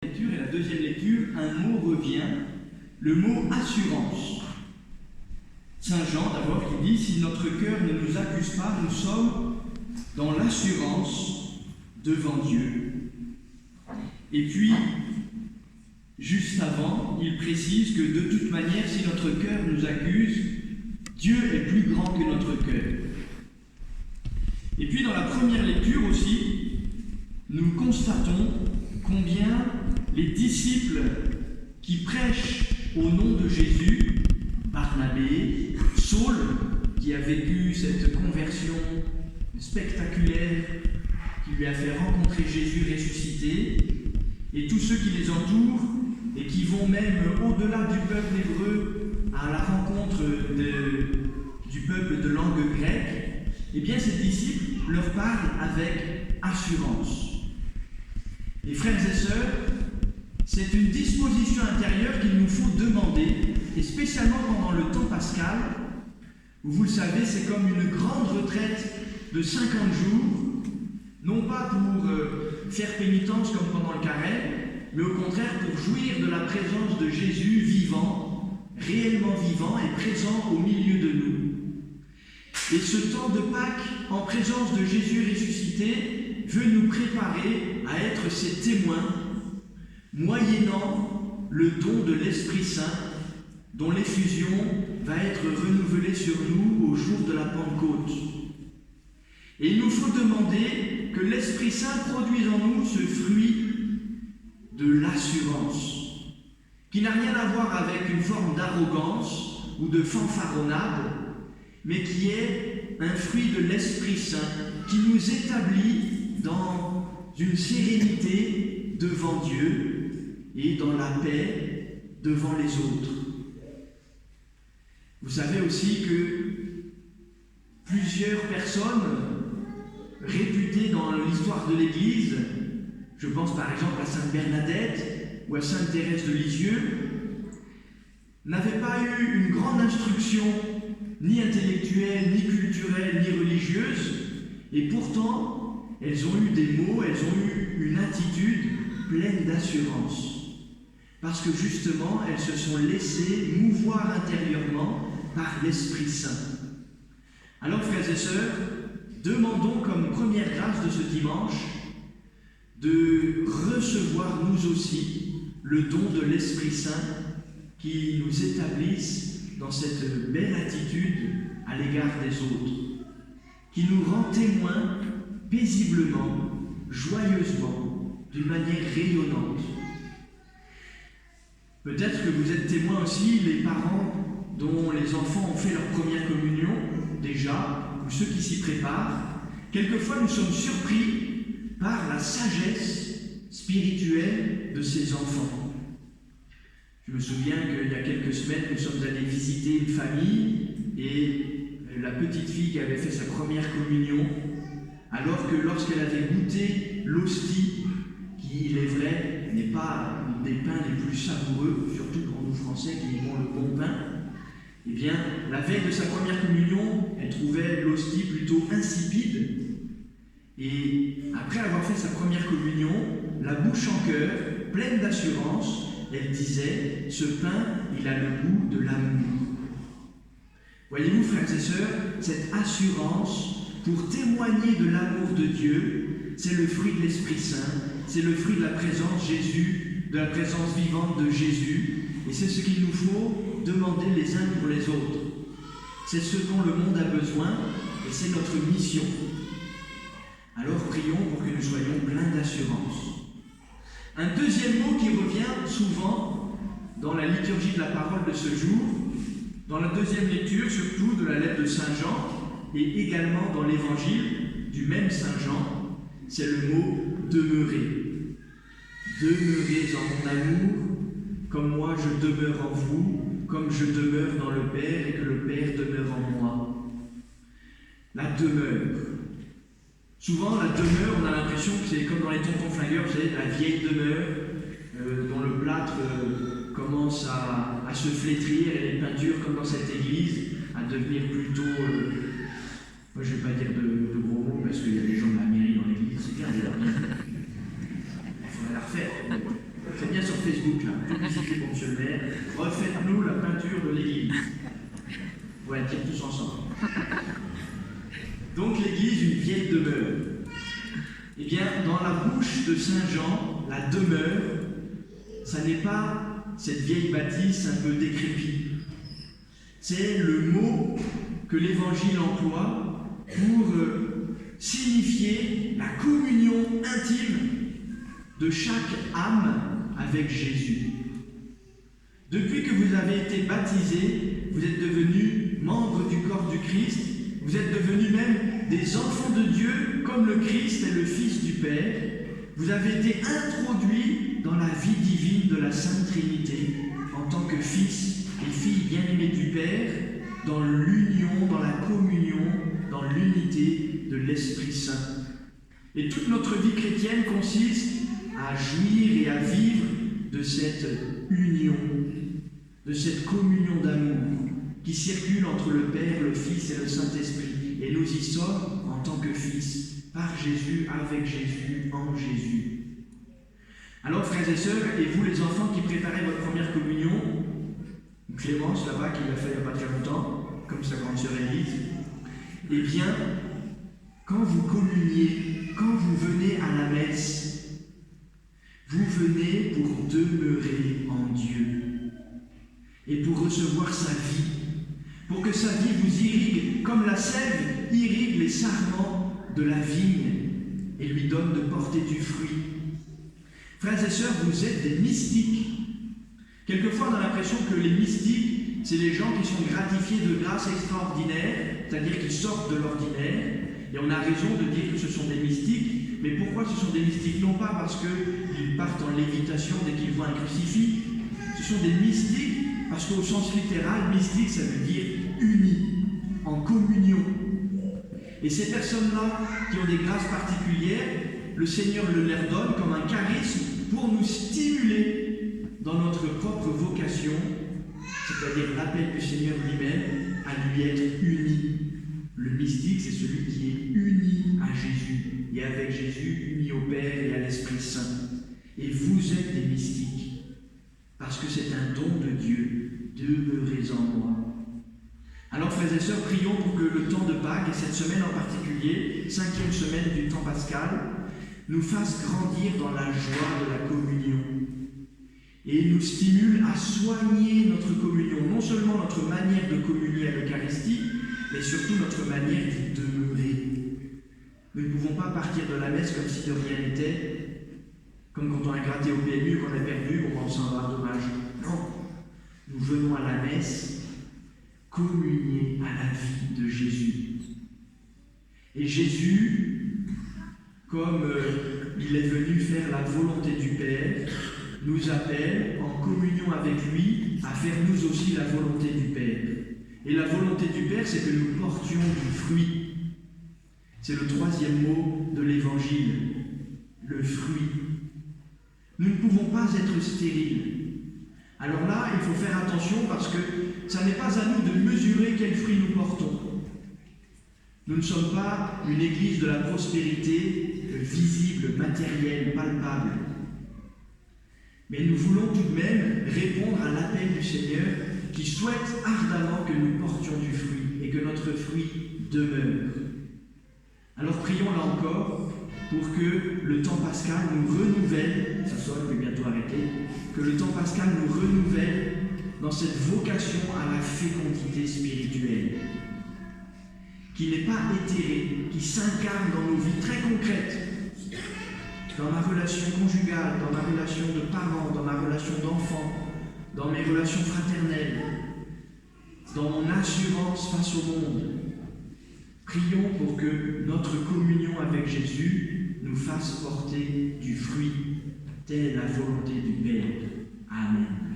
lecture et la deuxième lecture, un mot revient, le mot assurance. Saint Jean d'abord qui dit: si notre cœur ne nous accuse pas, nous sommes dans l'assurance devant Dieu. Et puis, juste avant, il précise que de toute manière, si notre cœur nous accuse, Dieu est plus grand que notre cœur. Et puis dans la première lecture aussi, nous constatons combien les disciples qui prêchent au nom de Jésus, Barnabé, Saul, qui a vécu cette conversion spectaculaire qui lui a fait rencontrer Jésus ressuscité, et tous ceux qui les entourent et qui vont même au-delà du peuple hébreu à la rencontre du peuple de langue grecque, eh bien ces disciples leur parlent avec assurance. Et frères et sœurs, c'est une disposition intérieure qu'il nous faut demander, et spécialement pendant le temps pascal, où vous le savez, c'est comme une grande retraite de 50 jours, non pas pour faire pénitence comme pendant le carême, mais au contraire pour jouir de la présence de Jésus vivant, réellement vivant et présent au milieu de nous. Et ce temps de Pâques, en présence de Jésus ressuscité, veut nous préparer à être ses témoins, moyennant le don de l'Esprit Saint, dont l'effusion va être renouvelée sur nous au jour de la Pentecôte. Et il nous faut demander que l'Esprit Saint produise en nous ce fruit de l'assurance, qui n'a rien à voir avec une forme d'arrogance ou de fanfaronnade, mais qui est un fruit de l'Esprit Saint, qui nous établit dans une sérénité devant Dieu et dans la paix devant les autres. Vous savez aussi que plusieurs personnes réputées dans l'histoire de l'Église, je pense par exemple à Sainte Bernadette ou à Sainte Thérèse de Lisieux, n'avaient pas eu une grande instruction, ni intellectuelle, ni culturelle, ni religieuse, et pourtant, elles ont eu des mots, elles ont eu une attitude pleine d'assurance. Parce que justement, elles se sont laissées mouvoir intérieurement par l'Esprit Saint. Alors, frères et sœurs, demandons comme première grâce de ce dimanche de recevoir nous aussi le don de l'Esprit Saint qui nous établisse dans cette belle attitude à l'égard des autres, qui nous rend témoins paisiblement, joyeusement, d'une manière rayonnante. Peut-être que vous êtes témoins aussi, les parents dont les enfants ont fait leur première communion déjà, ou ceux qui s'y préparent. Quelquefois nous sommes surpris par la sagesse spirituelle de ces enfants. Je me souviens qu'il y a quelques semaines, nous sommes allés visiter une famille et la petite fille qui avait fait sa première communion, alors que lorsqu'elle avait goûté l'hostie, qui, il est vrai, n'est pas des pains les plus savoureux, surtout pour nous Français qui aimons le bon pain, eh bien, la veille de sa première communion, elle trouvait l'hostie plutôt insipide. Et après avoir fait sa première communion, la bouche en cœur, pleine d'assurance, elle disait: ce pain, il a le goût de l'amour. Voyez-vous, frères et sœurs, cette assurance pour témoigner de l'amour de Dieu, c'est le fruit de l'Esprit Saint, c'est le fruit de la présence Jésus, de la présence vivante de Jésus, et c'est ce qu'il nous faut demander les uns pour les autres. C'est ce dont le monde a besoin, et c'est notre mission. Alors prions pour que nous soyons pleins d'assurance. Un deuxième mot qui revient souvent dans la liturgie de la parole de ce jour, dans la deuxième lecture surtout de la lettre de Saint Jean, et également dans l'évangile du même Saint Jean, c'est le mot « demeurer ». Demeurez en mon amour, comme moi je demeure en vous, comme je demeure dans le Père et que le Père demeure en moi. La demeure. Souvent, la demeure, on a l'impression que c'est comme dans les tontons flingueurs, vous savez, la vieille demeure, dont le plâtre commence à se flétrir et les peintures, comme dans cette église, à devenir plutôt, moi je ne vais pas dire de gros mots parce qu'il y a des gens de la mairie dans l'église, c'est bien, il faudrait la refaire. Facebook, là, publicité pour monsieur le maire, refaites-nous la peinture de l'église. On va le dire tous ensemble. Donc l'église, une vieille demeure. Eh bien, dans la bouche de Saint Jean, la demeure, ça n'est pas cette vieille bâtisse un peu décrépite. C'est le mot que l'Évangile emploie pour signifier la communion intime de chaque âme avec Jésus. Depuis que vous avez été baptisés, vous êtes devenus membres du corps du Christ, vous êtes devenus même des enfants de Dieu, comme le Christ est le Fils du Père. Vous avez été introduits dans la vie divine de la Sainte Trinité, en tant que fils et filles bien-aimés du Père, dans l'union, dans la communion, dans l'unité de l'Esprit Saint. Et toute notre vie chrétienne consiste à jouir et à vivre de cette union, de cette communion d'amour qui circule entre le Père, le Fils et le Saint-Esprit. Et nous y sommes en tant que fils, par Jésus, avec Jésus, en Jésus. Alors, frères et sœurs, et vous les enfants qui préparez votre première communion, Clémence là-bas qui l'a fait il n'y a pas très longtemps, comme sa grande sœur Élise, eh bien, quand vous communiez, quand vous venez à la messe, vous venez pour demeurer en Dieu et pour recevoir sa vie, pour que sa vie vous irrigue comme la sève irrigue les sarments de la vigne et lui donne de porter du fruit. Frères et sœurs, vous êtes des mystiques. Quelquefois, on a l'impression que les mystiques, c'est les gens qui sont gratifiés de grâces extraordinaires, c'est-à-dire qui sortent de l'ordinaire, et on a raison de dire que ce sont des mystiques. Mais pourquoi ce sont des mystiques? Non pas parce qu'ils partent en lévitation dès qu'ils voient un crucifix, ce sont des mystiques parce qu'au sens littéral, mystique, ça veut dire unis, en communion. Et ces personnes-là, qui ont des grâces particulières, le Seigneur le leur donne comme un charisme pour nous stimuler dans notre propre vocation, c'est-à-dire l'appel du Seigneur lui-même à lui être uni. Le mystique, c'est celui qui est uni à Jésus, et avec Jésus, uni au Père et à l'Esprit Saint. Et vous êtes des mystiques, parce que c'est un don de Dieu. Demeurez en moi. Alors, frères et sœurs, prions pour que le temps de Pâques, et cette semaine en particulier, 5e semaine du temps pascal, nous fasse grandir dans la joie de la communion et nous stimule à soigner notre communion, non seulement notre manière de communier à l'Eucharistie, mais surtout notre manière d'y demeurer. Nous ne pouvons pas partir de la messe comme si de rien n'était, comme quand on a gratté au PMU, qu'on a perdu, on pense en avoir dommage. Non, nous venons à la messe communier à la vie de Jésus. Et Jésus, comme il est venu faire la volonté du Père, nous appelle en communion avec lui à faire nous aussi la volonté du Père. Et la volonté du Père, c'est que nous portions du fruit. C'est le 3e mot de l'Évangile, le fruit. Nous ne pouvons pas être stériles. Alors là, il faut faire attention parce que ça n'est pas à nous de mesurer quel fruit nous portons. Nous ne sommes pas une église de la prospérité visible, matérielle, palpable. Mais nous voulons tout de même répondre à l'appel du Seigneur qui souhaite ardemment que nous portions du fruit et que notre fruit demeure. Alors prions là encore pour que le temps pascal nous renouvelle, ça sonne, je vais bientôt arrêter, que le temps pascal nous renouvelle dans cette vocation à la fécondité spirituelle, qui n'est pas éthérée, qui s'incarne dans nos vies très concrètes, dans ma relation conjugale, dans ma relation de parents, dans ma relation d'enfant, dans mes relations fraternelles, dans mon assurance face au monde. Prions pour que notre communion avec Jésus nous fasse porter du fruit, telle est la volonté du Père. Amen.